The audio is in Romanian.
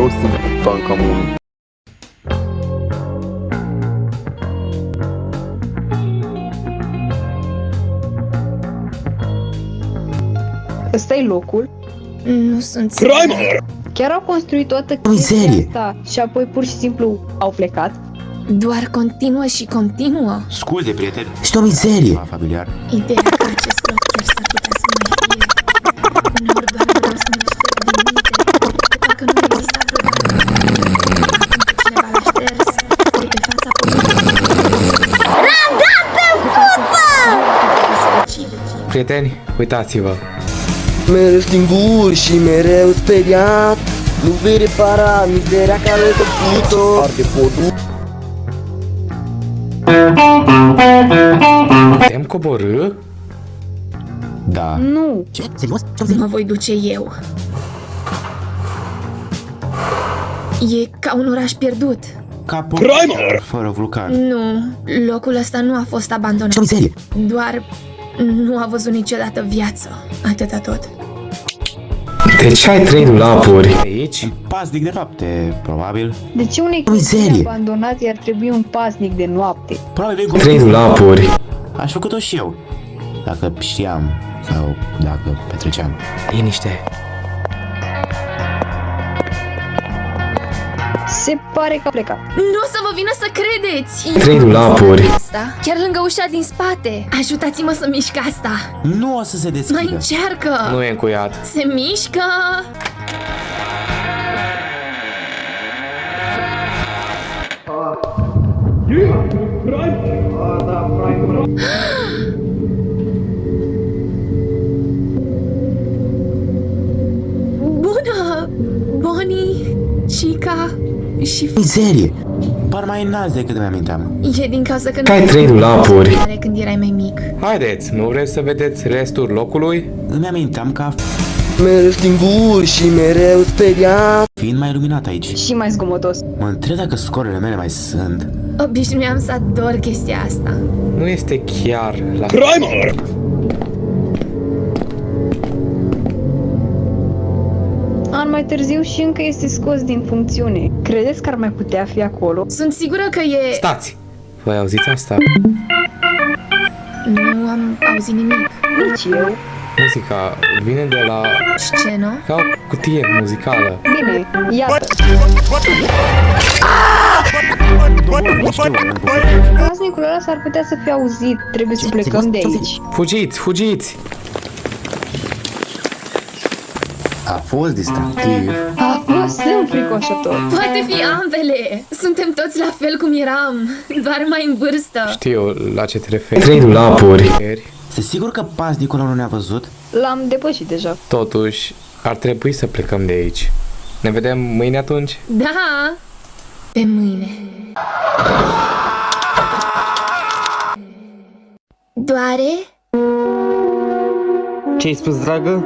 Eu sunt Tancamun. Ăsta e locul? Nu sunt sigură. Chiar au construit toată Mizerie! chestia asta și apoi pur și simplu au plecat? Doar continuă și continuă. Scuze, prieteni. Ești o mizerie! Familiar. Ideea că acest loc chiar s-ar putea să mai fie. Uneori doar vreau să miștere din minte. Dacă nu exista vreodată. Cineva l-a șters de pe fața pământului. L-am dat pe pupă! Prieteni, uitați-vă. Mereu singur și mereu speriat. Nu vei repara mizeria care te puto. Arde podul. Putem coborâ? Da. Nu. Ce? Serios? Ce-am Mă voi duce eu. E ca un oraș pierdut. Capul fără vulcan. Nu, locul ăsta nu a fost abandonat. Ce-o mizerie! Doar nu a văzut niciodată viață. Atâta tot. De ce ai 3 dulapuri aici? Pasnic de noapte, probabil. De ce unei Mizerie! chestii abandonate ar trebui un pasnic de noapte? Probabil cu 3 dulapuri. Aș făcut-o și eu. Dacă știam sau dacă petreceam. Liniște. Se pare că a plecat. Nu o să vă vină să credeți! 3 dulapuri. Asta, chiar lângă ușa din spate. Ajutați-mă să mișc asta. Nu o să se Mai deschidă. încearcă! Nu e încuiat. Se mișcă! Bună! Bonnie, Chica și... Mizerie! Par mai înalți decât îmi aminteam. E din cauza că Că ai 3 dulapuri. când erai mai mic. Haideți, nu vreți să vedeți restul locului? Îmi aminteam ca Mereu singur și mereu speriat. fiind mai iluminat aici. Și mai zgomotos. Mă întreb dacă scorele mele mai sunt. Obișnuiam să ador chestia asta. Nu este chiar la... An mai târziu și încă este scos din funcțiune. Credeți că ar mai putea fi acolo? Sunt sigură că e... Stați! Voi auziți asta? Nu am auzit nimic. Nici eu. Muzica vine de la... Scenă? ca o cutie muzicală. Bine, iată. Pasnicul ăla s-ar putea să fie auzit. Trebuie să plecăm de aici. Fugiți, fugiți! A fost distractiv. A fost înfricoșător. Poate fi ambele! Suntem toți la fel cum eram, doar mai în vârstă. Știu la ce te referi. 3 dulapuri. Este sigur că pasnicul ăla nu ne-a văzut? L-am depășit deja. Totuși, ar trebui să plecăm de aici. Ne vedem mâine atunci? Da! Pe mâine. Doare? Ce-ai spus, dragă?